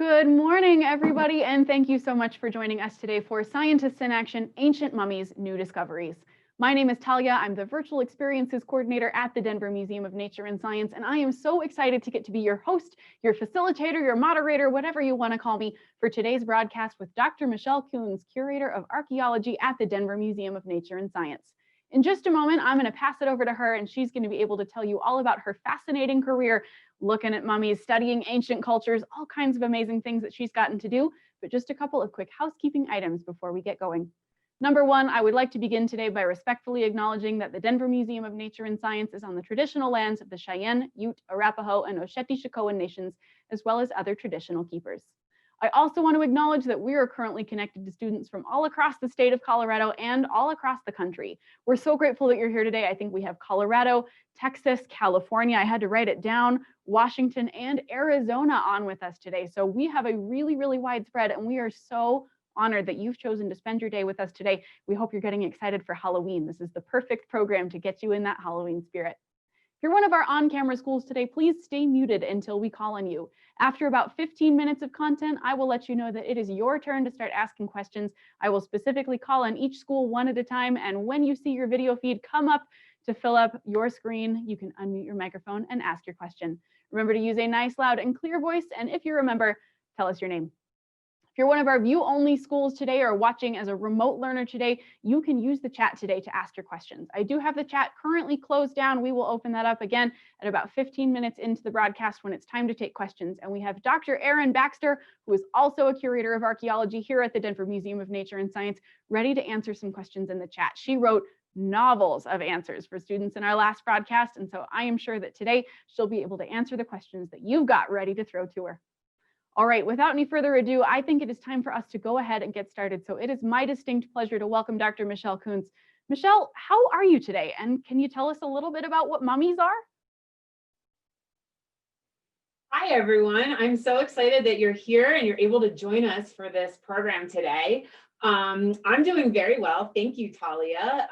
Good morning, everybody, and thank you so much for joining us today for Scientists in Action, Ancient Mummies, New Discoveries. My name is Talia. I'm the Virtual Experiences Coordinator at the Denver Museum of Nature and Science, and I am so excited to get to be your host, your facilitator, your moderator, whatever you want to call me, for today's broadcast with Dr. Michele Koons, Curator of Archaeology at the Denver Museum of Nature and Science. In just a moment, I'm going to pass it over to her, and she's going to be able to tell you all about her fascinating career looking at mummies, studying ancient cultures, all kinds of amazing things that she's gotten to do. But just a couple of quick housekeeping items before we get going. Number one, I would like to begin today by respectfully acknowledging that the Denver Museum of Nature and Science is on the traditional lands of the Cheyenne, Ute, Arapaho, and Oceti-Sakowin nations, as well as other traditional keepers. I also want to acknowledge that we are currently connected to students from all across the state of Colorado and all across the country. We're so grateful that you're here today. I think we have Colorado, Texas, California, I had to write it down, Washington, and Arizona on with us today. So we have a really, really wide spread, and we are so honored that you've chosen to spend your day with us today. We hope you're getting excited for Halloween. This is the perfect program to get you in that Halloween spirit. If you're one of our on-camera schools today, please stay muted until we call on you. After about 15 minutes of content, I will let you know that it is your turn to start asking questions. I will specifically call on each school one at a time, and when you see your video feed come up to fill up your screen, you can unmute your microphone and ask your question. Remember to use a nice, loud, and clear voice, and if you remember, tell us your name. If you're one of our view-only schools today or watching as a remote learner today, you can use the chat today to ask your questions. I do have the chat currently closed down. We will open that up again at about 15 minutes into the broadcast when it's time to take questions. And we have Dr. Erin Baxter, who is also a curator of archaeology here at the Denver Museum of Nature and Science, ready to answer some questions in the chat. She wrote novels of answers for students in our last broadcast, and so I am sure that today she'll be able to answer the questions that you've got ready to throw to her. All right, without any further ado, I think it is time for us to go ahead and get started. So it is my distinct pleasure to welcome Dr. Michele Koons. Michele, how are you today? And can you tell us a little bit about what mummies are? Hi, everyone. I'm so excited that you're here and you're able to join us for this program today. I'm doing very well. Thank you, Talia.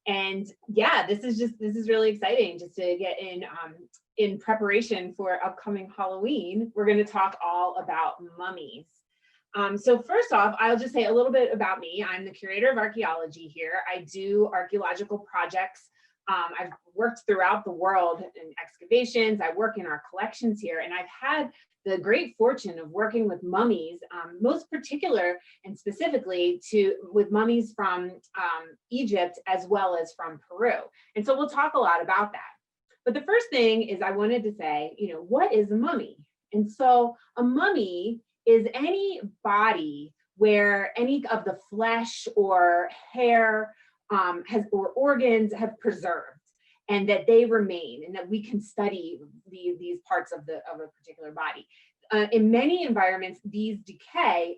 And yeah, this is really exciting just to get in preparation for upcoming Halloween. We're going to talk all about mummies. So first off, I'll just say a little bit about me. I'm the curator of archaeology here. I do archaeological projects. I've worked throughout the world in excavations. I work in our collections here, and I've had the great fortune of working with mummies, most particular and specifically with mummies from Egypt as well as from Peru. And so we'll talk a lot about that. But the first thing is I wanted to say, what is a mummy? And so a mummy is any body where any of the flesh or hair or organs have preserved, and that they remain, and that we can study these parts of a particular body. In many environments, these decay,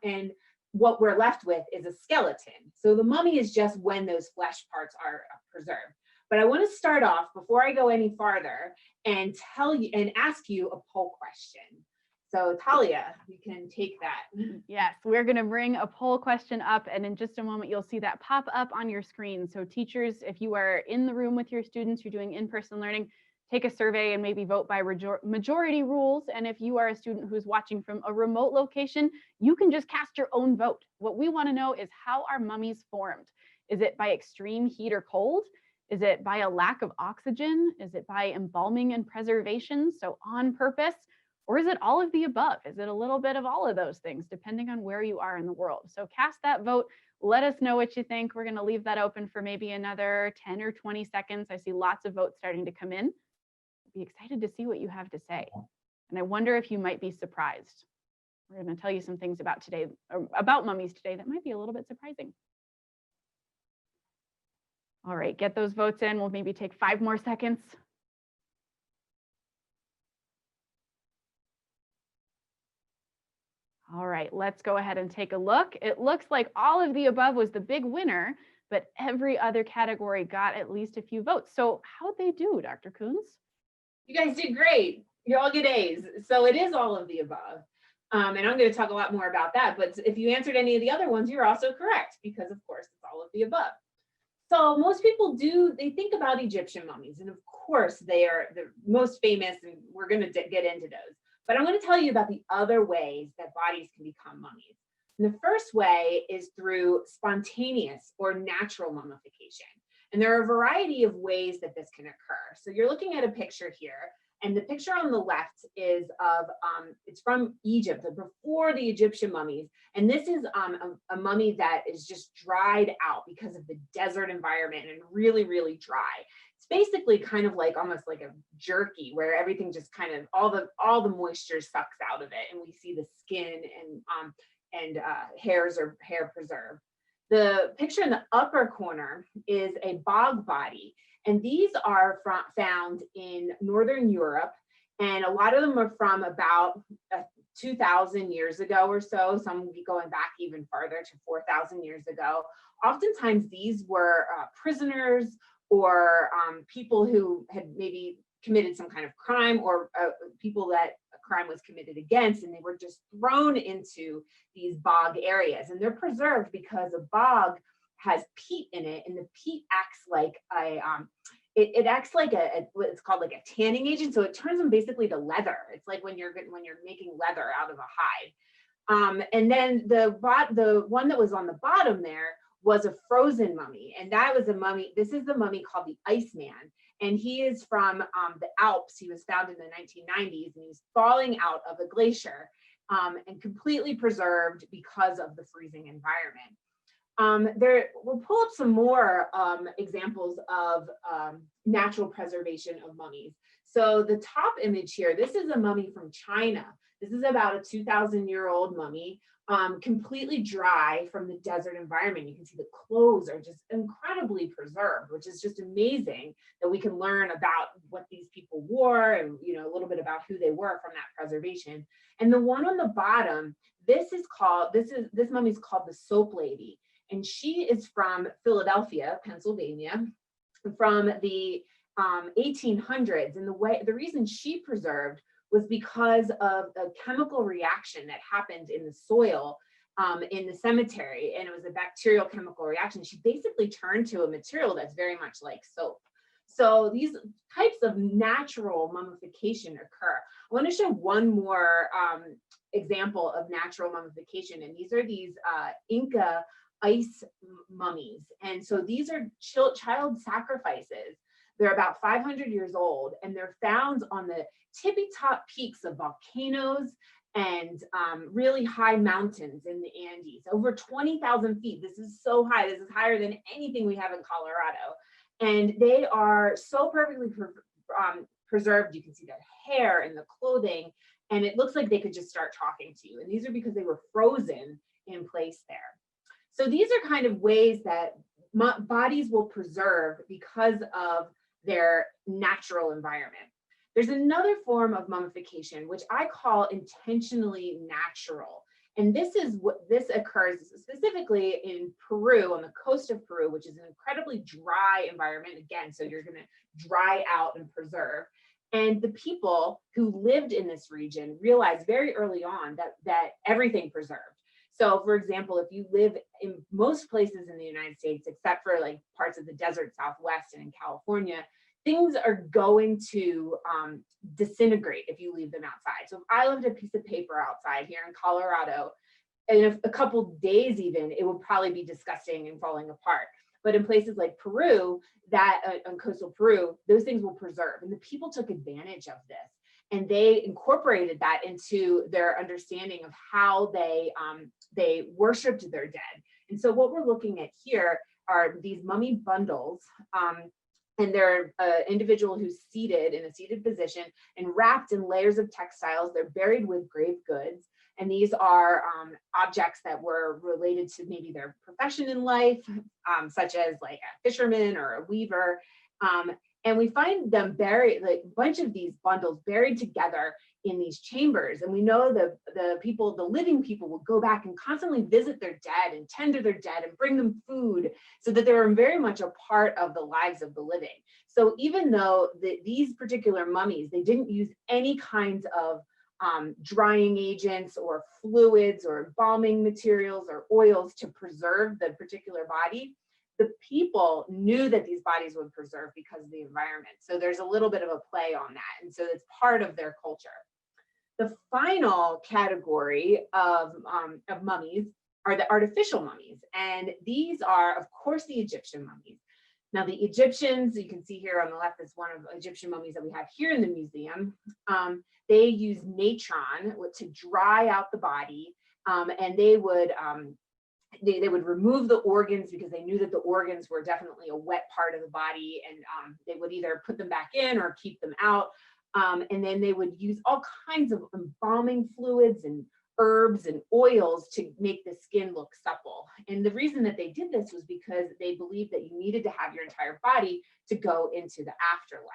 and what we're left with is a skeleton. So the mummy is just when those flesh parts are preserved. But I want to start off before I go any farther and tell you and ask you a poll question. So Talia, you can take that. Yes, we're going to bring a poll question up, and in just a moment, you'll see that pop up on your screen. So teachers, if you are in the room with your students, you're doing in-person learning, take a survey and maybe vote by majority rules. And if you are a student who's watching from a remote location, you can just cast your own vote. What we want to know is, how are mummies formed? Is it by extreme heat or cold? Is it by a lack of oxygen? Is it by embalming and preservation, so on purpose? Or is it all of the above? Is it a little bit of all of those things, depending on where you are in the world? So cast that vote. Let us know what you think. We're going to leave that open for maybe another 10 or 20 seconds. I see lots of votes starting to come in. I'd be excited to see what you have to say. And I wonder if you might be surprised. We're going to tell you some things about mummies today that might be a little bit surprising. All right, get those votes in. We'll maybe take 5 more seconds. All right, let's go ahead and take a look. It looks like all of the above was the big winner, but every other category got at least a few votes. So how'd they do, Dr. Koons? You guys did great. You all get A's. So it is all of the above. And I'm going to talk a lot more about that. But if you answered any of the other ones, you're also correct, because of course it's all of the above. So most people they think about Egyptian mummies, and of course they are the most famous, and we're going to get into those. But I'm going to tell you about the other ways that bodies can become mummies. And the first way is through spontaneous or natural mummification. And there are a variety of ways that this can occur. So you're looking at a picture here, and the picture on the left is of, it's from Egypt, before the Egyptian mummies. And this is a mummy that is just dried out because of the desert environment and really, really dry. It's basically kind of like almost like a jerky where everything just kind of, all the moisture sucks out of it. And we see the skin and hair preserved. The picture in the upper corner is a bog body, and these are found in Northern Europe, and a lot of them are from about 2,000 years ago or so, some going back even farther to 4,000 years ago. Oftentimes these were prisoners or people who had maybe committed some kind of crime, or people that a crime was committed against, and they were just thrown into these bog areas. And they're preserved because a bog has peat in it, and the peat acts like it acts like what's called like a tanning agent. So it turns them basically to leather. It's like when you're making leather out of a hide. And then the one that was on the bottom there was a frozen mummy, and that was a mummy. This is the mummy called the Iceman. And he is from the Alps. He was found in the 1990s, and he's falling out of a glacier and completely preserved because of the freezing environment. We'll pull up some more examples of natural preservation of mummies. So the top image here, this is a mummy from China. This is about a 2,000-year-old mummy, completely dry from the desert environment. You can see the clothes are just incredibly preserved, which is just amazing that we can learn about what these people wore and, you know, a little bit about who they were from that preservation. And the one on the bottom, this mummy is called the Soap Lady, and she is from Philadelphia, Pennsylvania, from the 1800s. And the reason she preserved was because of a chemical reaction that happened in the soil in the cemetery, and it was a bacterial chemical reaction. She basically turned to a material that's very much like soap. So these types of natural mummification occur. I want to show one more example of natural mummification, and these are Inca ice mummies. And so these are child sacrifices. They're about 500 years old, and they're found on the tippy top peaks of volcanoes and really high mountains in the Andes, over 20,000 feet. This is so high. This is higher than anything we have in Colorado. And they are so perfectly preserved. You can see their hair and the clothing, and it looks like they could just start talking to you. And these are because they were frozen in place there. So these are kind of ways that bodies will preserve because of their natural environment. There's another form of mummification, which I call intentionally natural. And this occurs specifically in Peru, on the coast of Peru, which is an incredibly dry environment. Again, so you're going to dry out and preserve. And the people who lived in this region realized very early on that everything preserved. So for example, if you live in most places in the United States, except for like parts of the desert Southwest and in California, things are going to disintegrate if you leave them outside. So if I left a piece of paper outside here in Colorado, in a couple days even, it would probably be disgusting and falling apart. But in places like Peru, on coastal Peru, those things will preserve. And the people took advantage of this, and they incorporated that into their understanding of how they worshiped their dead. And so what we're looking at here are these mummy bundles, and they're an individual who's seated in a seated position and wrapped in layers of textiles. They're buried with grave goods. And these are objects that were related to maybe their profession in life, such as like a fisherman or a weaver. And we find them buried, like a bunch of these bundles buried together in these chambers. And we know the living people will go back and constantly visit their dead and tend to their dead and bring them food, so that they were very much a part of the lives of the living. So even though these particular mummies, they didn't use any kinds of drying agents or fluids or embalming materials or oils to preserve the particular body, the people knew that these bodies would preserve because of the environment. So there's a little bit of a play on that. And so it's part of their culture. The final category of mummies are the artificial mummies. And these are, of course, the Egyptian mummies. Now, the Egyptians, you can see here on the left, is one of the Egyptian mummies that we have here in the museum. They use natron to dry out the body, and they would remove the organs because they knew that the organs were definitely a wet part of the body, and they would either put them back in or keep them out. And then they would use all kinds of embalming fluids and herbs and oils to make the skin look supple. And the reason that they did this was because they believed that you needed to have your entire body to go into the afterlife.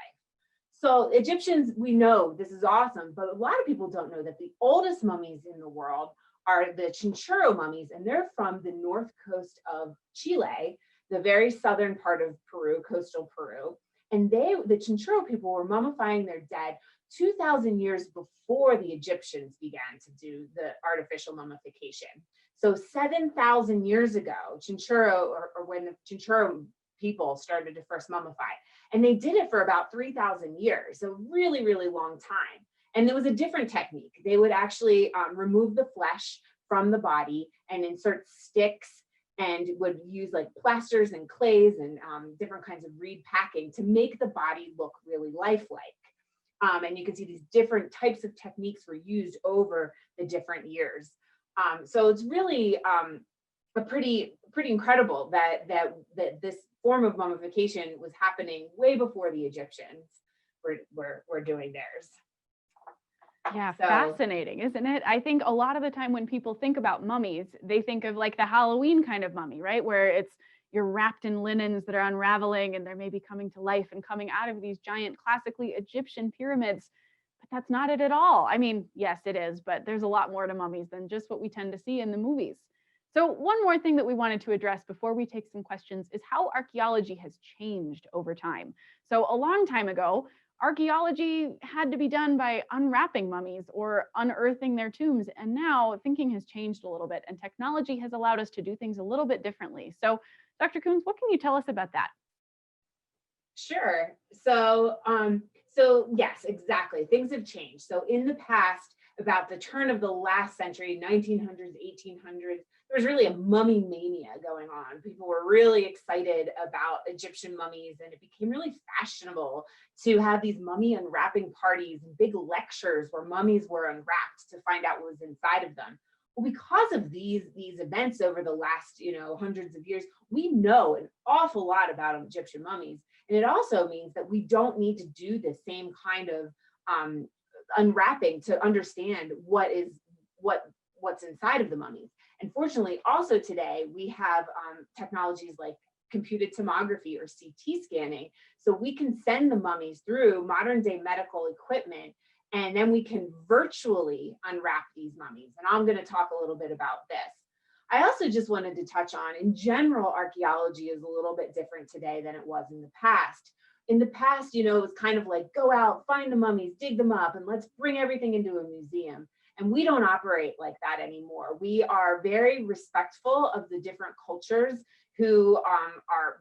So Egyptians, we know this is awesome, but a lot of people don't know that the oldest mummies in the world are the Chinchorro mummies, and they're from the north coast of Chile, the very southern part of Peru, coastal Peru. And the Chinchorro people were mummifying their dead 2,000 years before the Egyptians began to do the artificial mummification. So 7,000 years ago, Chinchorro, or when the Chinchorro people started to first mummify, and they did it for about 3,000 years, so really, really long time. And there was a different technique. They would actually remove the flesh from the body and insert sticks, and would use like plasters and clays and different kinds of reed packing to make the body look really lifelike. And you can see these different types of techniques were used over the different years. So it's really pretty incredible that this form of mummification was happening way before the Egyptians were doing theirs. Yeah, fascinating, isn't it? I think a lot of the time when people think about mummies, they think of like the Halloween kind of mummy, right? Where you're wrapped in linens that are unraveling and they're maybe coming to life and coming out of these giant classically Egyptian pyramids. But that's not it at all. I mean, yes, it is, but there's a lot more to mummies than just what we tend to see in the movies. So one more thing that we wanted to address before we take some questions is how archaeology has changed over time. So a long time ago, archaeology had to be done by unwrapping mummies or unearthing their tombs. And now thinking has changed a little bit, and technology has allowed us to do things a little bit differently. So Dr. Koons, what can you tell us about that? Sure. So yes, exactly. Things have changed. So in the past, about the turn of the last century, 1900s, 1800s, there was really a mummy mania going on. People were really excited about Egyptian mummies, and it became really fashionable to have these mummy unwrapping parties and big lectures where mummies were unwrapped to find out what was inside of them. Well, because of these events over the last, hundreds of years, we know an awful lot about Egyptian mummies. And it also means that we don't need to do the same kind of unwrapping to understand what's inside of the mummies. And fortunately, also today, we have technologies like computed tomography or CT scanning. So we can send the mummies through modern day medical equipment, and then we can virtually unwrap these mummies. And I'm going to talk a little bit about this. I also just wanted to touch on, in general, archaeology is a little bit different today than it was in the past. In the past, it was kind of like, go out, find the mummies, dig them up, and let's bring everything into a museum. And we don't operate like that anymore. We are very respectful of the different cultures who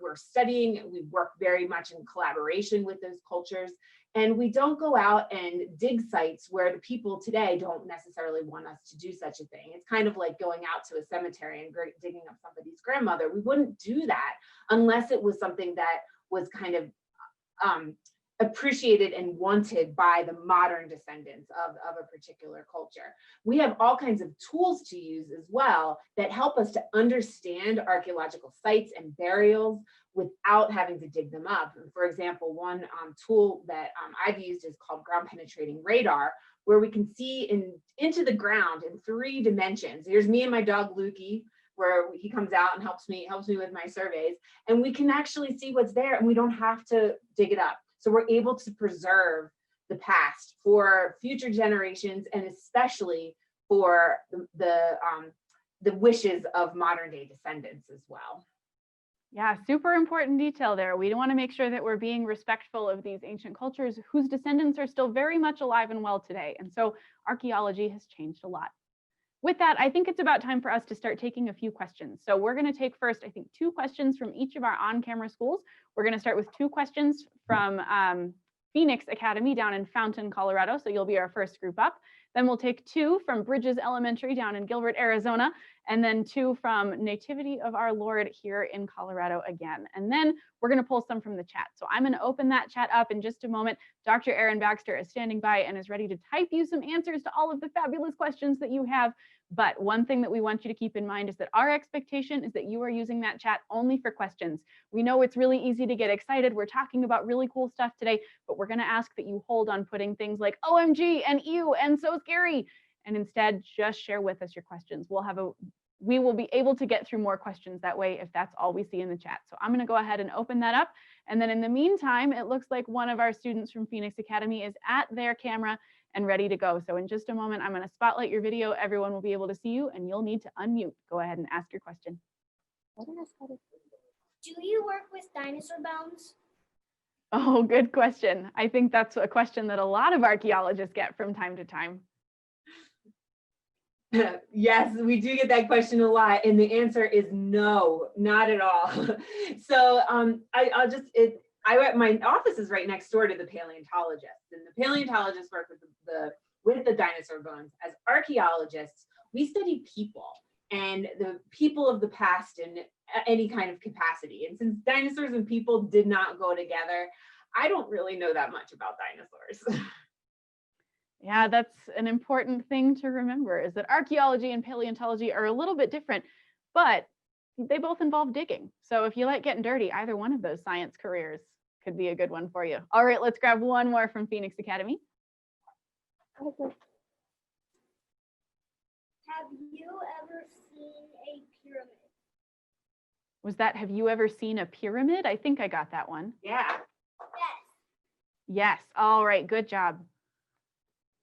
we're studying. We work very much in collaboration with those cultures. And we don't go out and dig sites where the people today don't necessarily want us to do such a thing. It's kind of like going out to a cemetery and digging up somebody's grandmother. We wouldn't do that unless it was something that was kind of appreciated and wanted by the modern descendants of a particular culture. We have all kinds of tools to use as well that help us to understand archaeological sites and burials without having to dig them up. For example, one tool that I've used is called ground penetrating radar, where we can see into the ground in 3 dimensions. Here's me and my dog Lukey, where he comes out and helps me with my surveys, and we can actually see what's there, and we don't have to dig it up. So we're able to preserve the past for future generations, and especially for the wishes of modern day descendants as well. Yeah, super important detail there. We want to make sure that we're being respectful of these ancient cultures whose descendants are still very much alive and well today. And so archaeology has changed a lot. With that, I think it's about time for us to start taking a few questions. So we're going to take first, I think, 2 questions from each of our on-camera schools. We're going to start with 2 questions from Phoenix Academy down in Fountain, Colorado. So you'll be our first group up. Then we'll take 2 from Bridges Elementary down in Gilbert, Arizona, and then 2 from Nativity of Our Lord here in Colorado again. And then we're going to pull some from the chat. So I'm going to open that chat up in just a moment. Dr. Erin Baxter is standing by and is ready to type you some answers to all of the fabulous questions that you have. But one thing that we want you to keep in mind is that our expectation is that you are using that chat only for questions. We know it's really easy to get excited. We're talking about really cool stuff today, but we're going to ask that you hold on putting things like OMG and ew and so scary, and instead just share with us your questions. We will be able to get through more questions that way if that's all we see in the chat. So I'm going to go ahead and open that up. And then in the meantime, it looks like one of our students from Phoenix Academy is at their camera and ready to go. So in just a moment, I'm going to spotlight your video. Everyone will be able to see you and you'll need to unmute. Go ahead and ask your question. Do you work with dinosaur bones? Oh, good question. I think that's a question that a lot of archaeologists get from time to time. Yes, we do get that question a lot, and the answer is no, not at all. So my office is right next door to the paleontologists, and the paleontologists work with the dinosaur bones. As archaeologists, we study people and the people of the past in any kind of capacity. And since dinosaurs and people did not go together, I don't really know that much about dinosaurs. Yeah, that's an important thing to remember, is that archaeology and paleontology are a little bit different, but they both involve digging. So if you like getting dirty, either one of those science careers could be a good one for you. All right, let's grab one more from Phoenix Academy. Okay. Have you ever seen a pyramid? Was that, have you ever seen a pyramid? I think I got that one. Yeah. Yes. Yes. All right, good job.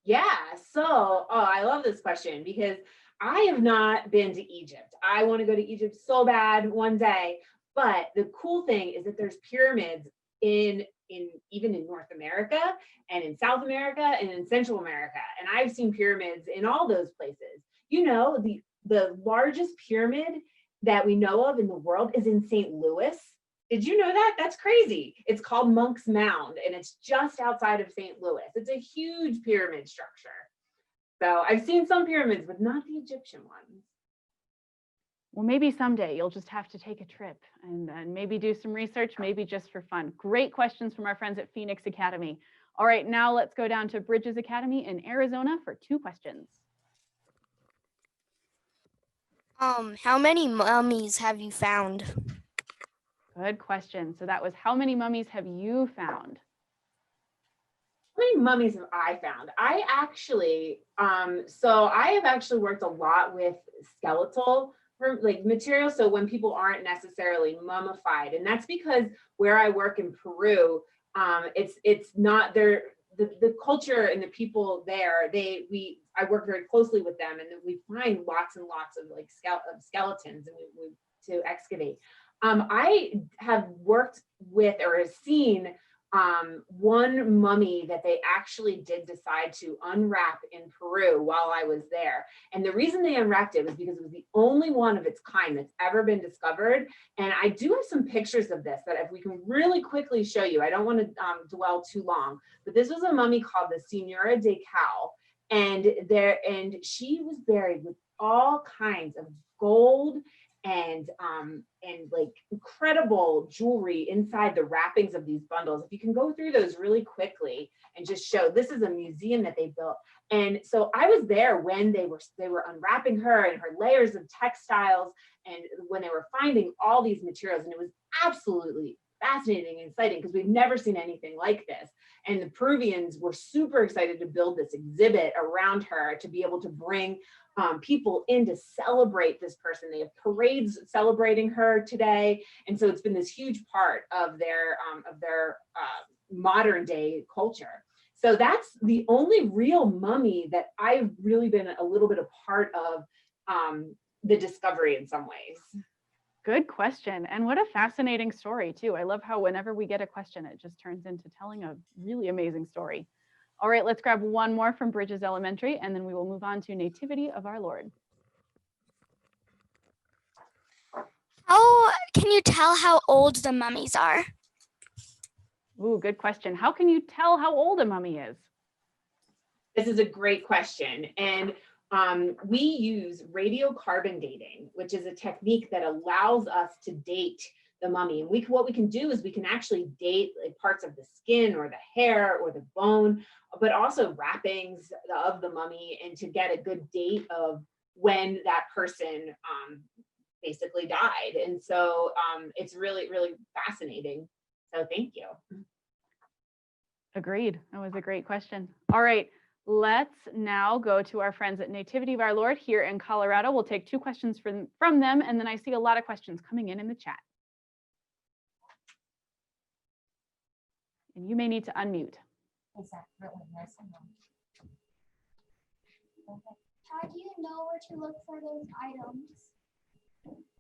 Yeah, so I love this question because I have not been to Egypt. I want to go to Egypt so bad one day, but the cool thing is that there's pyramids in even in North America and in South America and in Central America. And I've seen pyramids in all those places. You know, the largest pyramid that we know of in the world is in St. Louis. Did you know that? That's crazy. It's called Monk's Mound, and it's just outside of St. Louis. It's a huge pyramid structure. So I've seen some pyramids, but not the Egyptian ones. Well, maybe someday you'll just have to take a trip and maybe do some research, maybe just for fun. Great questions from our friends at Phoenix Academy. All right, now let's go down to Bridges Academy in Arizona for 2 questions. How many mummies have you found? Good question. So that was, how many mummies have you found? How many mummies have I found? I actually, so I have actually worked a lot with skeletal material. So when people aren't necessarily mummified, and that's because where I work in Peru, it's not there. The culture and the people there, I work very closely with them, and we find lots and lots of like skeletons, and we to excavate. I have worked with or have seen one mummy that they actually did decide to unwrap in Peru while I was there. And the reason they unwrapped it was because it was the only one of its kind that's ever been discovered. And I do have some pictures of this that if we can really quickly show you, I don't want to dwell too long, but this was a mummy called the Senora de Cal. And she was buried with all kinds of gold and like incredible jewelry inside the wrappings of these bundles. If you can go through those really quickly and just show, this is a museum that they built. And so I was there when they were unwrapping her and her layers of textiles, and when they were finding all these materials, and it was absolutely fascinating and exciting because we've never seen anything like this. And the Peruvians were super excited to build this exhibit around her to be able to bring people in to celebrate this person. They have parades celebrating her today. And so it's been this huge part of their modern day culture. So that's the only real mummy that I've really been a little bit a part of the discovery in some ways. Good question. And what a fascinating story too. I love how whenever we get a question, it just turns into telling a really amazing story. All right, let's grab one more from Bridges Elementary, and then we will move on to Nativity of Our Lord. How can you tell how old the mummies are? Ooh, good question. How can you tell how old a mummy is? This is a great question. And we use radiocarbon dating, which is a technique that allows us to date the mummy. And what we can do is we can actually date like parts of the skin or the hair or the bone, but also wrappings of the mummy, and to get a good date of when that person basically died. And so it's really, really fascinating. So thank you. Agreed. That was a great question. All right. Let's now go to our friends at Nativity of Our Lord here in Colorado. We'll take 2 questions from them, and then I see a lot of questions coming in the chat. And you may need to unmute. How do you know where to look for those items?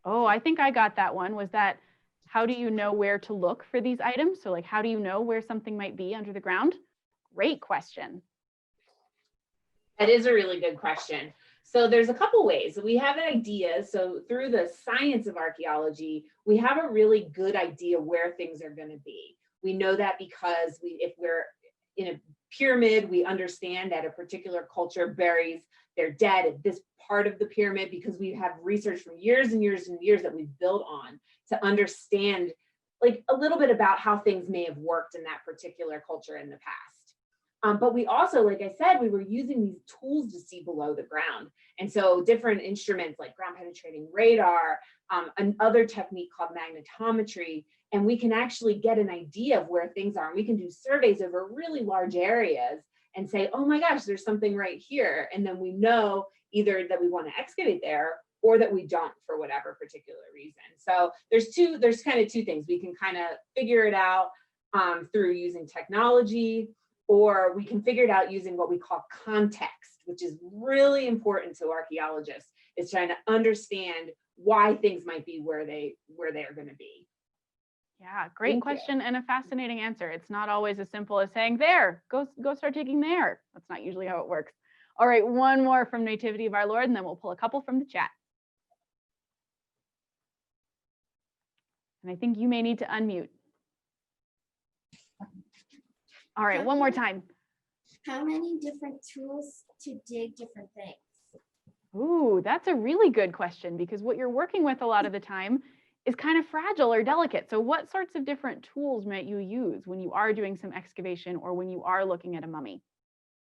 Oh, I think I got that one. Was that, how do you know where to look for these items? So like, how do you know where something might be under the ground? Great question. That is a really good question. So there's a couple ways. We have an idea. So through the science of archaeology, we have a really good idea where things are going to be. We know that because if we're in a pyramid, we understand that a particular culture buries their dead at this part of the pyramid, because we have research from years and years and years that we've built on to understand like a little bit about how things may have worked in that particular culture in the past. But we also, like I said, we were using these tools to see below the ground. And so different instruments like ground penetrating radar, another technique called magnetometry, and we can actually get an idea of where things are. And we can do surveys over really large areas and say, oh my gosh, there's something right here. And then we know either that we want to excavate there or that we don't for whatever particular reason. So there's kind of 2 things. We can kind of figure it out through using technology, or we can figure it out using what we call context, which is really important to archaeologists, is trying to understand why things might be where they are going to be. Yeah, great question and a fascinating answer. It's not always as simple as saying, there, go start digging there. That's not usually how it works. All right, one more from Nativity of Our Lord, and then we'll pull a couple from the chat. And I think you may need to unmute. All right, one more time. How many different tools to dig different things? Ooh, that's a really good question, because what you're working with a lot of the time is kind of fragile or delicate. So what sorts of different tools might you use when you are doing some excavation or when you are looking at a mummy?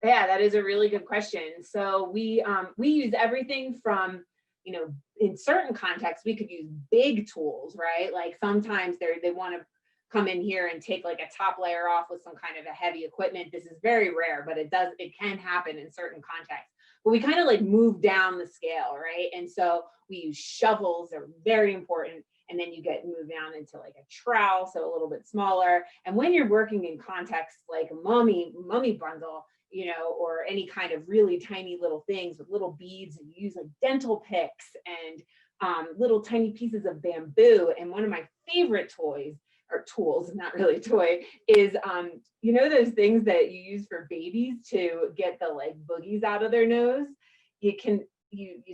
Yeah, that is a really good question. So we use everything from, in certain contexts, we could use big tools, right? Like sometimes they want to come in here and take like a top layer off with some kind of a heavy equipment. This is very rare, but it can happen in certain contexts. But we kind of like move down the scale, right? And so we use shovels, they're very important. And then you move down into like a trowel, so a little bit smaller. And when you're working in contexts like a mummy bundle, or any kind of really tiny little things with little beads, and you use like dental picks and little tiny pieces of bamboo. And one of my favorite tools, not really a toy, is those things that you use for babies to get the like boogies out of their nose. You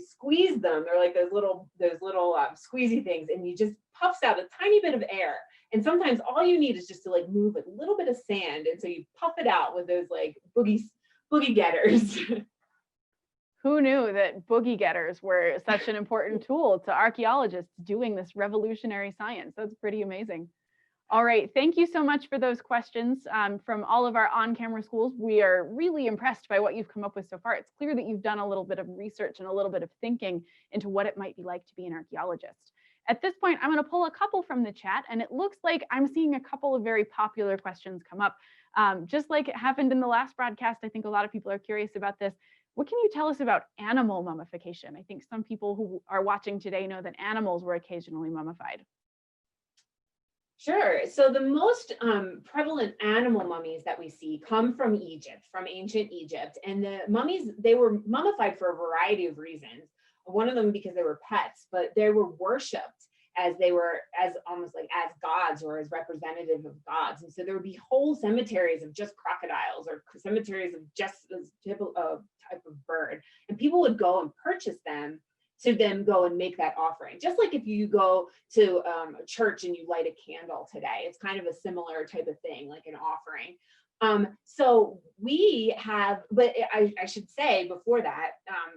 squeeze them. They're like those little squeezy things, and you just puffs out a tiny bit of air. And sometimes all you need is just to like move a little bit of sand, and so you puff it out with those like boogie getters. Who knew that boogie getters were such an important tool to archaeologists doing this revolutionary science? That's pretty amazing. All right, thank you so much for those questions from all of our on-camera schools. We are really impressed by what you've come up with so far. It's clear that you've done a little bit of research and a little bit of thinking into what it might be like to be an archaeologist. At this point, I'm going to pull a couple from the chat, and it looks like I'm seeing a couple of very popular questions come up. Just like it happened in the last broadcast, I think a lot of people are curious about this. What can you tell us about animal mummification? I think some people who are watching today know that animals were occasionally mummified. Sure. So the most prevalent animal mummies that we see come from Egypt, from ancient Egypt. And the mummies, they were mummified for a variety of reasons. One of them because they were pets, but they were worshipped as almost like as gods or as representative of gods. And so there would be whole cemeteries of just crocodiles or cemeteries of just this type of bird. And people would go and purchase them to then go and make that offering. Just like if you go to a church and you light a candle today, it's kind of a similar type of thing, like an offering. So we have, but I should say before that,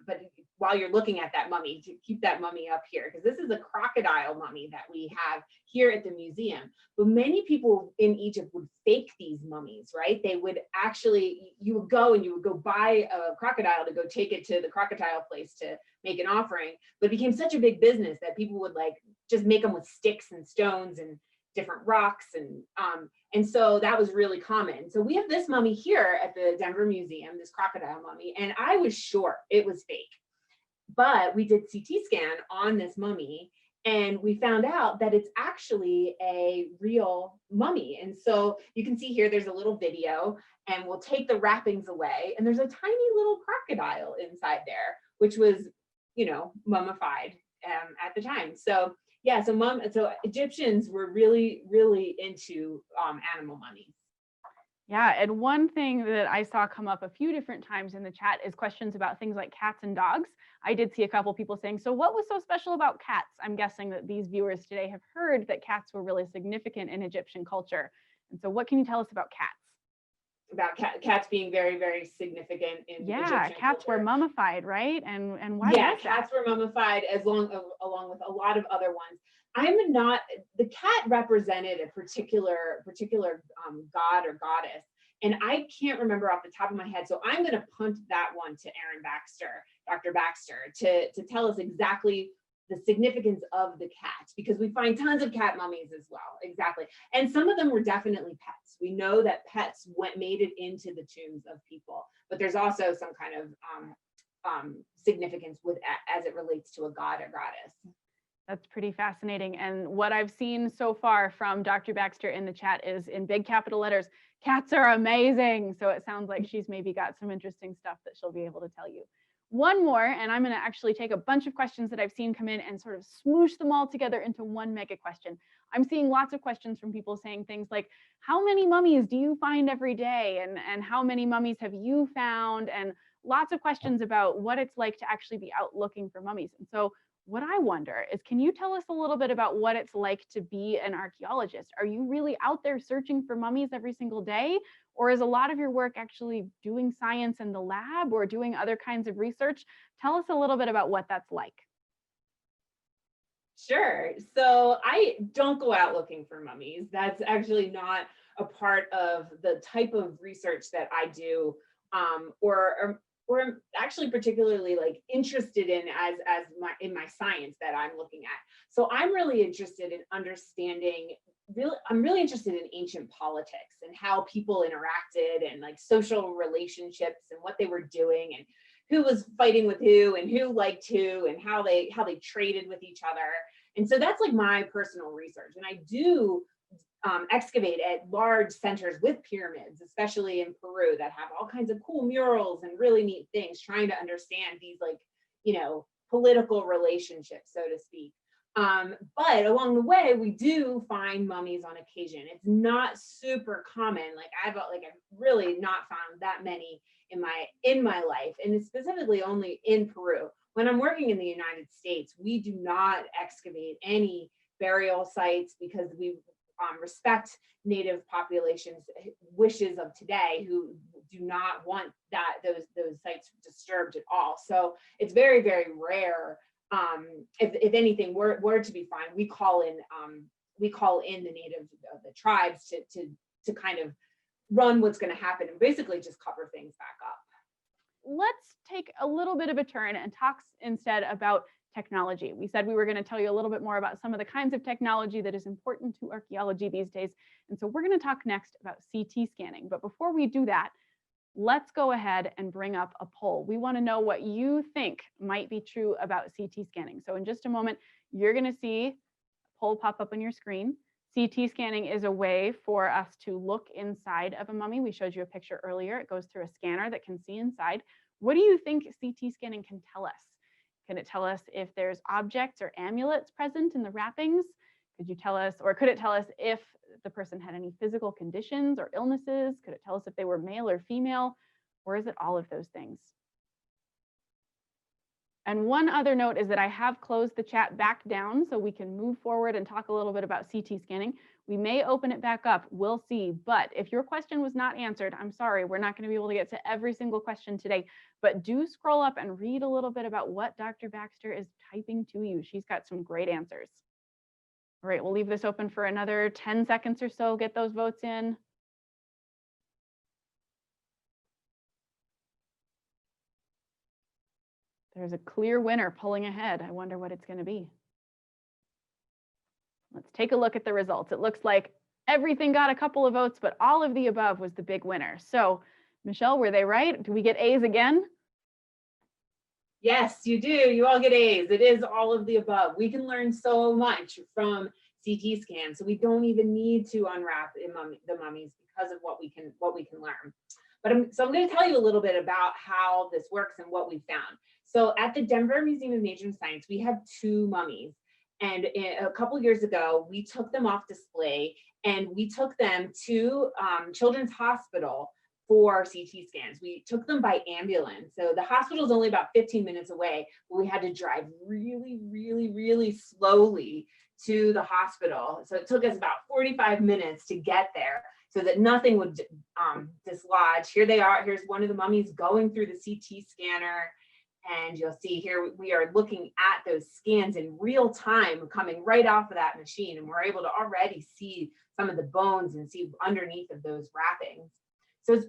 but while you're looking at that mummy, to keep that mummy up here, because this is a crocodile mummy that we have here at the museum. But many people in Egypt would fake these mummies, right? They would actually, you would go buy a crocodile to go take it to the crocodile place to make an offering. But it became such a big business that people would like just make them with sticks and stones and different rocks, and so that was really common. So we have this mummy here at the Denver Museum, this crocodile mummy, and I was sure it was fake, but we did CT scan on this mummy and we found out that it's actually a real mummy. And so you can see here there's a little video, and we'll take the wrappings away and there's a tiny little crocodile inside there, which was, you know, mummified at the time. So yeah, so Egyptians were really, really into animal mummies. Yeah, and one thing that I saw come up a few different times in the chat is questions about things like cats and dogs. I did see a couple people saying, so what was so special about cats? I'm guessing that these viewers today have heard that cats were really significant in Egyptian culture. And so what can you tell us about cats? About cats being very, very significant in Egyptian cats culture. were mummified, right? And why? Yeah, was that? Cats were mummified along with a lot of other ones. The cat represented a particular god or goddess, and I can't remember off the top of my head. So I'm going to punt that one to Dr. Baxter, to tell us exactly the significance of the cat, because we find tons of cat mummies as well. Exactly. And some of them were definitely pets. We know that pets made it into the tombs of people, but there's also some kind of significance as it relates to a god or goddess. That's pretty fascinating. And what I've seen so far from Dr. Baxter in the chat is in big capital letters, cats are amazing. So it sounds like she's maybe got some interesting stuff that she'll be able to tell you. One more, and I'm going to actually take a bunch of questions that I've seen come in and sort of smoosh them all together into one mega question. I'm seeing lots of questions from people saying things like, how many mummies do you find every day? And how many mummies have you found? And lots of questions about what it's like to actually be out looking for mummies. And so what I wonder is, can you tell us a little bit about what it's like to be an archaeologist? Are you really out there searching for mummies every single day? Or is a lot of your work actually doing science in the lab or doing other kinds of research? Tell us a little bit about what that's like. Sure. So I don't go out looking for mummies. That's actually not a part of the type of research that I do, or actually particularly like interested in in my science that I'm looking at. So I'm really interested in understanding, I'm really interested in ancient politics and how people interacted and like social relationships and what they were doing and who was fighting with who and who liked who and how they traded with each other. And so that's like my personal research. And I do excavate at large centers with pyramids, especially in Peru, that have all kinds of cool murals and really neat things, trying to understand these, like, you know, political relationships, so to speak. But along the way, we do find mummies on occasion. It's not super common. Like I've really not found that many in my life, and it's specifically only in Peru. When I'm working in the United States, we do not excavate any burial sites because we respect Native populations' wishes of today, who do not want those sites disturbed at all. So it's very, very rare. If anything were to be found, we call in the native, the tribes to kind of run what's going to happen and basically just cover things back up. Let's take a little bit of a turn and talk instead about technology. We said we were going to tell you a little bit more about some of the kinds of technology that is important to archaeology these days. And so we're going to talk next about CT scanning. But before we do that, let's go ahead and bring up a poll. We want to know what you think might be true about CT scanning. So in just a moment, you're going to see a poll pop up on your screen. CT scanning is a way for us to look inside of a mummy. We showed you a picture earlier. It goes through a scanner that can see inside. What do you think CT scanning can tell us? Can it tell us if there's objects or amulets present in the wrappings? Could you tell us, or could it tell us if the person had any physical conditions or illnesses? Could it tell us if they were male or female? Or is it all of those things? And one other note is that I have closed the chat back down so we can move forward and talk a little bit about CT scanning. We may open it back up, we'll see. But if your question was not answered, I'm sorry, we're not going to be able to get to every single question today. But do scroll up and read a little bit about what Dr. Baxter is typing to you. She's got some great answers. All right, we'll leave this open for another 10 seconds or so. Get those votes in. There's a clear winner pulling ahead. I wonder what it's going to be. Let's take a look at the results. It looks like everything got a couple of votes, but all of the above was the big winner. So, Michele, were they right? Do we get A's again? Yes, you do. You all get A's. It is all of the above. We can learn so much from CT scans, so we don't even need to unwrap the mummies because of what we can learn. But I'm going to tell you a little bit about how this works and what we found. So at the Denver Museum of Nature and Science, we have 2 mummies. And a couple years ago, we took them off display and we took them to Children's Hospital for CT scans. We took them by ambulance. So the hospital is only about 15 minutes away, but we had to drive really, really, really slowly to the hospital. So it took us about 45 minutes to get there so that nothing would dislodge. Here they are. Here's one of the mummies going through the CT scanner. And you'll see here, we are looking at those scans in real time coming right off of that machine. And we're able to already see some of the bones and see underneath of those wrappings. So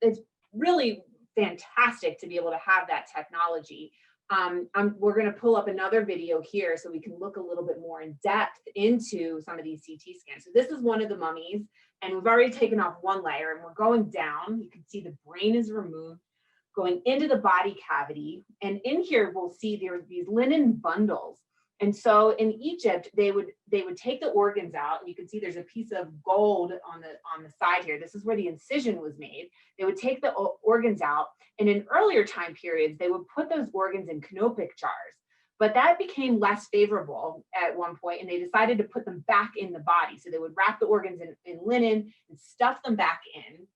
it's really fantastic to be able to have that technology. We're going to pull up another video here so we can look a little bit more in depth into some of these CT scans. So this is one of the mummies, and we've already taken off one layer and we're going down. You can see the brain is removed, going into the body cavity. And in here, we'll see there are these linen bundles. And so in Egypt, they would take the organs out. And you can see there's a piece of gold on the side here. This is where the incision was made. They would take the organs out. And in earlier time periods, they would put those organs in canopic jars. But that became less favorable at one point, and they decided to put them back in the body. So they would wrap the organs in linen and stuff them back in.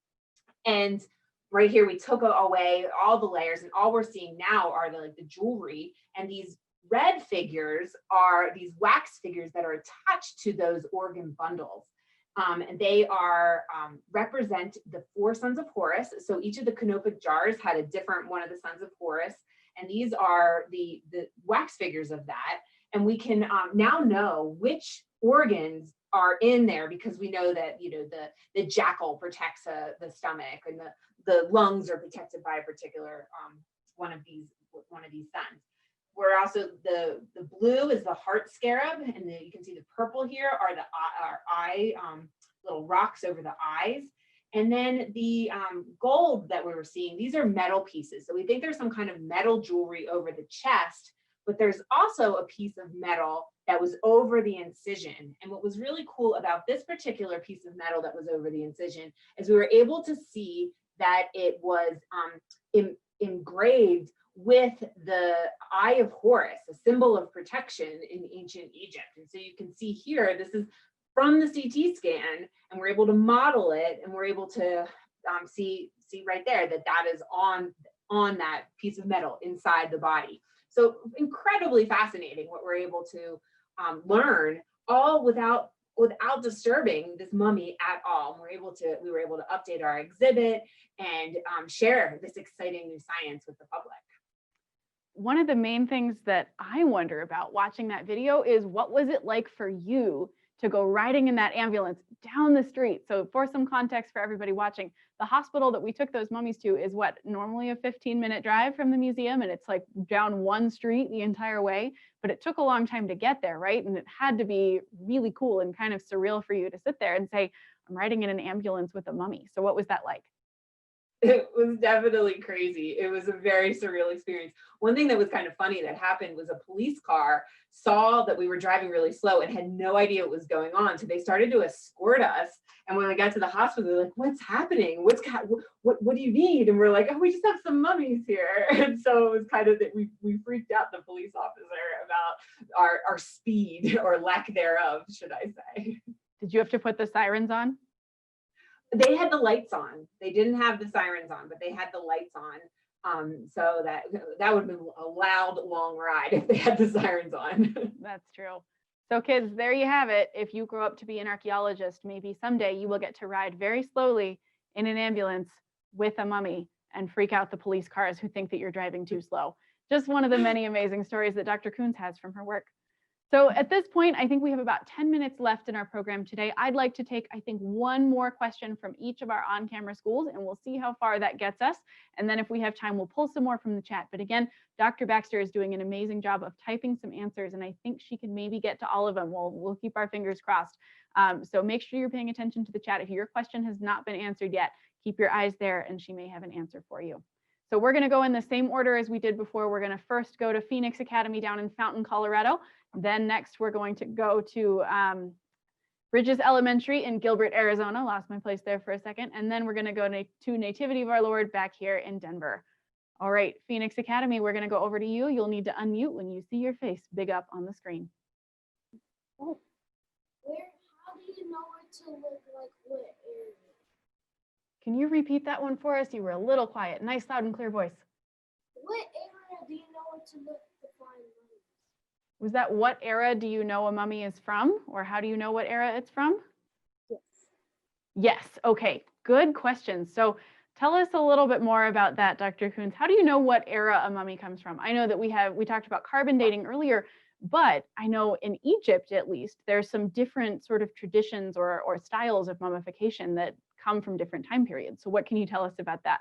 And right here, we took away all the layers, and all we're seeing now are the jewelry. And these red figures are these wax figures that are attached to those organ bundles. And they are represent the 4 sons of Horus. So each of the canopic jars had a different one of the sons of Horus. And these are the wax figures of that. And we can now know which organs are in there, because we know that, you know, the jackal protects the stomach, and the lungs are protected by a particular one of these sons. We're also, the blue is the heart scarab, and you can see the purple here are the eye little rocks over the eyes. And then the gold that we were seeing, these are metal pieces. So we think there's some kind of metal jewelry over the chest, but there's also a piece of metal that was over the incision. And what was really cool about this particular piece of metal that was over the incision is we were able to see that it was engraved with the eye of Horus, a symbol of protection in ancient Egypt. And so you can see here, this is from the CT scan, and we're able to model it, and we're able to see right there that is on that piece of metal inside the body. So incredibly fascinating what we're able to learn, all without disturbing this mummy at all. And we were able to update our exhibit and share this exciting new science with the public. One of the main things that I wonder about watching that video is, what was it like for you to go riding in that ambulance down the street? So for some context for everybody watching, the hospital that we took those mummies to is what, normally a 15-minute drive from the museum, and it's like down one street the entire way, but it took a long time to get there, right? And it had to be really cool and kind of surreal for you to sit there and say, I'm riding in an ambulance with a mummy. So what was that like? It was definitely crazy. It was a very surreal experience. One thing that was kind of funny that happened was a police car saw that we were driving really slow and had no idea what was going on. So they started to escort us. And when I got to the hospital, they're like, what's happening? What do you need? And we're like, oh, we just have some mummies here. And so it was kind of that we freaked out the police officer about our speed, or lack thereof, should I say. Did you have to put the sirens on? They had the lights on. They didn't have the sirens on, but they had the lights on. So that would have been a loud, long ride if they had the sirens on. That's true. So kids, there you have it. If you grow up to be an archaeologist, maybe someday you will get to ride very slowly in an ambulance with a mummy and freak out the police cars who think that you're driving too slow. Just one of the many amazing stories that Dr. Koons has from her work. So at this point, I think we have about 10 minutes left in our program today. I'd like to take, I think, one more question from each of our on-camera schools, and we'll see how far that gets us. And then if we have time, we'll pull some more from the chat. But again, Dr. Baxter is doing an amazing job of typing some answers, and I think she can maybe get to all of them. We'll keep our fingers crossed. So make sure you're paying attention to the chat. If your question has not been answered yet, keep your eyes there, and she may have an answer for you. So we're going to go in the same order as we did before. We're going to first go to Phoenix Academy down in Fountain, Colorado. Then next, we're going to go to Bridges Elementary in Gilbert, Arizona. Lost my place there for a second. And then we're going to go to Nativity of Our Lord back here in Denver. All right, Phoenix Academy, we're going to go over to you. You'll need to unmute when you see your face big up on the screen. How do you know where to look, like what area? Can you repeat that one for us? You were a little quiet. Nice, loud, and clear voice. What area do you know where to look to find mummies? Was that what era do you know a mummy is from? Or how do you know what era it's from? Yes. Yes, okay, good question. So tell us a little bit more about that, Dr. Koons. How do you know what era a mummy comes from? I know that we talked about carbon dating earlier, but I know in Egypt, at least, there's some different sort of traditions or styles of mummification that come from different time periods. So what can you tell us about that?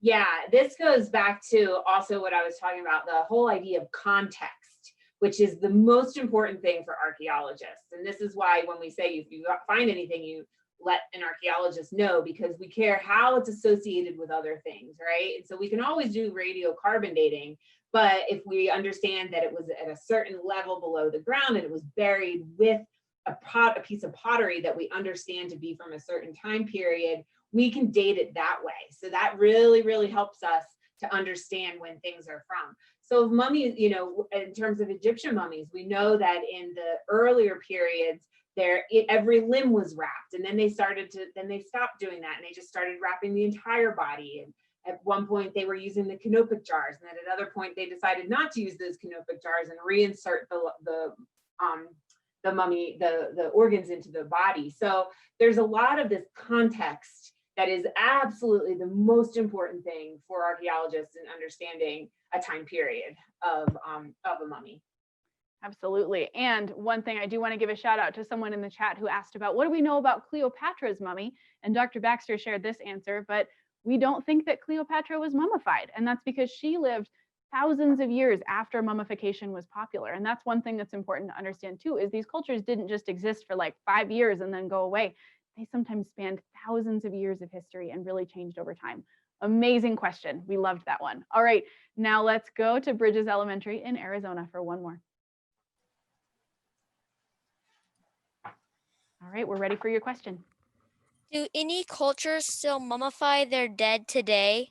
Yeah, this goes back to also what I was talking about, the whole idea of context, which is the most important thing for archaeologists. And this is why when we say if you find anything, you let an archaeologist know, because we care how it's associated with other things, right? And so we can always do radiocarbon dating, but if we understand that it was at a certain level below the ground and it was buried with a piece of pottery that we understand to be from a certain time period, we can date it that way. So that really, really helps us to understand when things are from. So mummies, you know, in terms of Egyptian mummies, we know that in the earlier periods, every limb was wrapped, and then they stopped doing that, and they just started wrapping the entire body. And at one point they were using the canopic jars, and then at another point they decided not to use those canopic jars and reinsert the mummy, the organs into the body. So there's a lot of this context that is absolutely the most important thing for archaeologists in understanding a time period of a mummy. Absolutely. And one thing I do want to give a shout out to someone in the chat who asked about, what do we know about Cleopatra's mummy? And Dr. Baxter shared this answer, but we don't think that Cleopatra was mummified. And that's because she lived thousands of years after mummification was popular. And that's one thing that's important to understand too, is these cultures didn't just exist for like 5 years and then go away. They sometimes spanned thousands of years of history and really changed over time. Amazing question. We loved that one. All right, now let's go to Bridges Elementary in Arizona for one more. All right, we're ready for your question. Do any cultures still mummify their dead today?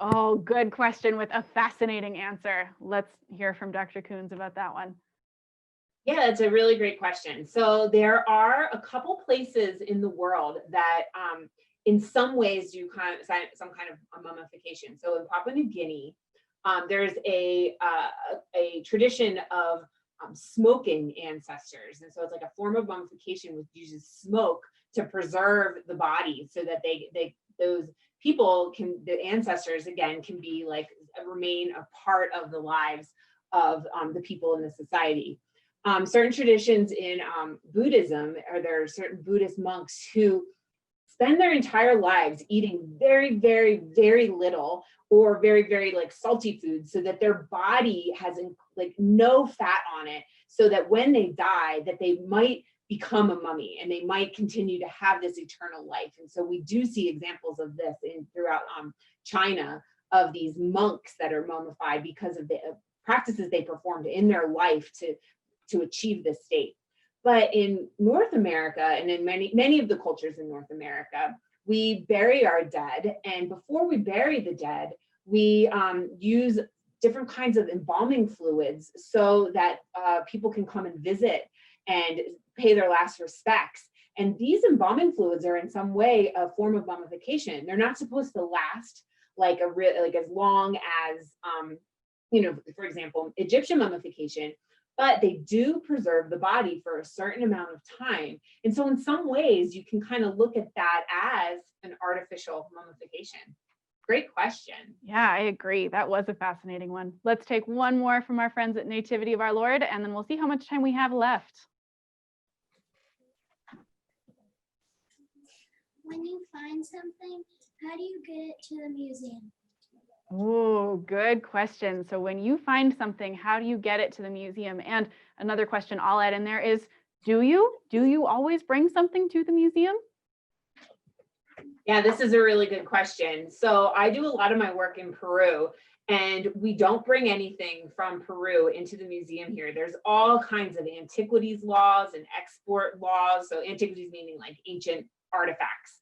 Oh, good question with a fascinating answer. Let's hear from Dr. Koons about that one. Yeah, it's a really great question. So there are a couple places in the world that in some ways do some kind of a mummification. So in Papua New Guinea, there's a tradition of smoking ancestors. And so it's like a form of mummification which uses smoke to preserve the body so that those people the ancestors again, can be like, remain a part of the lives of the people in the society. Certain traditions in Buddhism, there are certain Buddhist monks who spend their entire lives eating very, very, very little or very, very like salty foods so that their body has like no fat on it, so that when they die that they might become a mummy and they might continue to have this eternal life. And so we do see examples of this throughout China, of these monks that are mummified because of the practices they performed in their life to achieve this state. But in North America, and in many of the cultures in North America, we bury our dead. And before we bury the dead, we use different kinds of embalming fluids so that people can come and visit and pay their last respects. And these embalming fluids are in some way a form of mummification. They're not supposed to last like like as long as, you know, for example, Egyptian mummification, but they do preserve the body for a certain amount of time. And so in some ways, you can kind of look at that as an artificial mummification. Great question. Yeah, I agree. That was a fascinating one. Let's take one more from our friends at Nativity of Our Lord, and then we'll see how much time we have left. When you find something, how do you get it to the museum? Oh, good question. So when you find something, how do you get it to the museum? And another question I'll add in there is, do you always bring something to the museum? Yeah, this is a really good question. So I do a lot of my work in Peru, and we don't bring anything from Peru into the museum here. There's all kinds of antiquities laws and export laws. So antiquities meaning like ancient artifacts.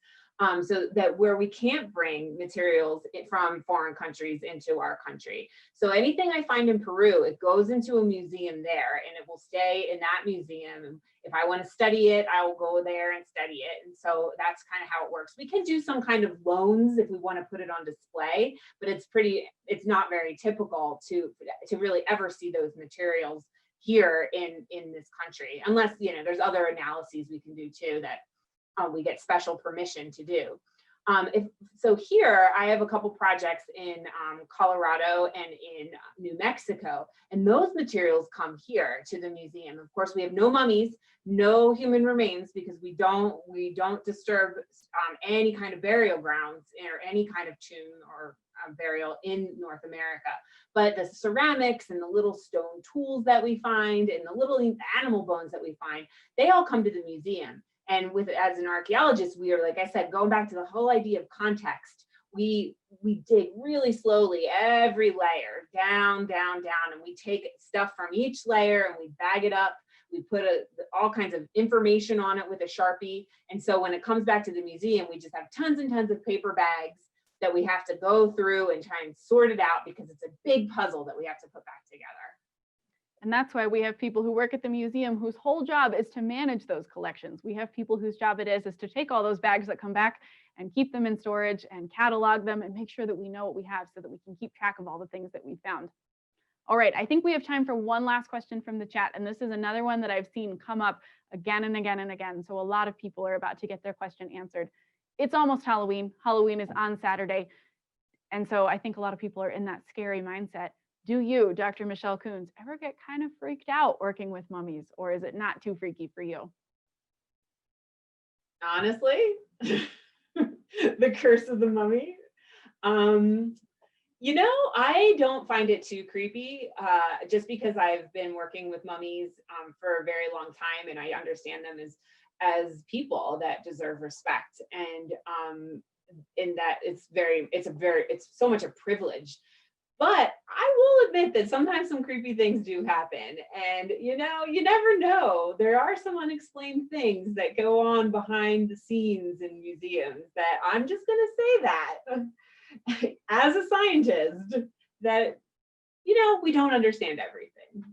So that where we can't bring materials from foreign countries into our country. So anything I find in Peru, it goes into a museum there and it will stay in that museum. And if I want to study it, I will go there and study it. And so that's kind of how it works. We can do some kind of loans if we want to put it on display, but it's not very typical to really ever see those materials here in this country, unless, you know, there's other analyses we can do too that we get special permission to do. So here I have a couple projects in Colorado and in New Mexico, and those materials come here to the museum. Of course, we have no mummies, no human remains, because we don't disturb any kind of burial grounds or any kind of tomb or burial in North America. But the ceramics and the little stone tools that we find and the little animal bones that we find, they all come to the museum. And as an archaeologist, we are, like I said, going back to the whole idea of context. We dig really slowly every layer down, and we take stuff from each layer and we bag it up. We put all kinds of information on it with a Sharpie. And so when it comes back to the museum, we just have tons and tons of paper bags that we have to go through and try and sort it out, because it's a big puzzle that we have to put back together. And that's why we have people who work at the museum whose whole job is to manage those collections. We have people whose job it is to take all those bags that come back and keep them in storage and catalog them and make sure that we know what we have so that we can keep track of all the things that we found. All right, I think we have time for one last question from the chat. And this is another one that I've seen come up again and again and again. So a lot of people are about to get their question answered. It's almost Halloween. Halloween is on Saturday. And so I think a lot of people are in that scary mindset. Do you, Dr. Michele Koons, ever get kind of freaked out working with mummies, or is it not too freaky for you? Honestly, the curse of the mummy. You know, I don't find it too creepy, just because I've been working with mummies for a very long time, and I understand them as people that deserve respect, and in that it's so much a privilege. But I will admit that sometimes some creepy things do happen. And, you know, you never know. There are some unexplained things that go on behind the scenes in museums that I'm just going to say that as a scientist, that, you know, we don't understand everything.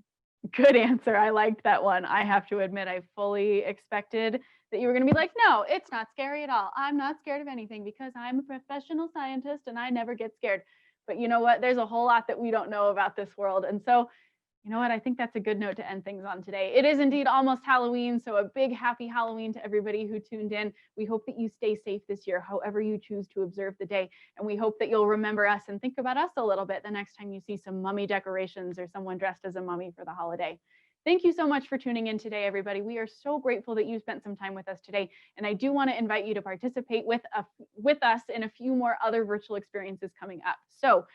Good answer. I liked that one. I have to admit, I fully expected that you were going to be like, no, it's not scary at all. I'm not scared of anything because I'm a professional scientist and I never get scared. But you know what? There's a whole lot that we don't know about this world. And so, you know what? I think that's a good note to end things on today. It is indeed almost Halloween. So a big happy Halloween to everybody who tuned in. We hope that you stay safe this year, however you choose to observe the day. And we hope that you'll remember us and think about us a little bit the next time you see some mummy decorations or someone dressed as a mummy for the holiday. Thank you so much for tuning in today, everybody. We are so grateful that you spent some time with us today. And I do want to invite you to participate with us in a few more other virtual experiences coming up. So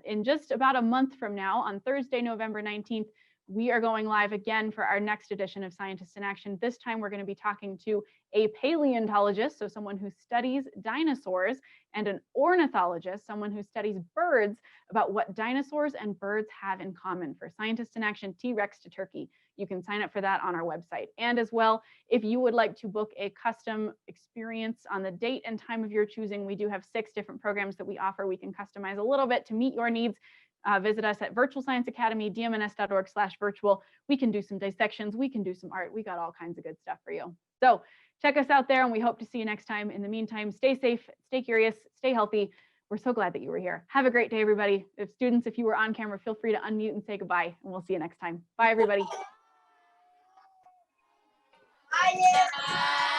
in just about a month from now, on Thursday, November 19th, we are going live again for our next edition of Scientists in Action. This time, we're going to be talking to a paleontologist, so someone who studies dinosaurs, and an ornithologist, someone who studies birds, about what dinosaurs and birds have in common for Scientists in Action T-Rex to Turkey. You can sign up for that on our website. And as well, if you would like to book a custom experience on the date and time of your choosing, we do have 6 different programs that we offer. We can customize a little bit to meet your needs. Visit us at Virtual Science Academy, dmns.org/virtual. We can do some dissections. We can do some art. We got all kinds of good stuff for you. So check us out there, and we hope to see you next time. In the meantime, stay safe, stay curious, stay healthy. We're so glad that you were here. Have a great day, everybody. If students, if you were on camera, feel free to unmute and say goodbye, and we'll see you next time. Bye, everybody. Bye.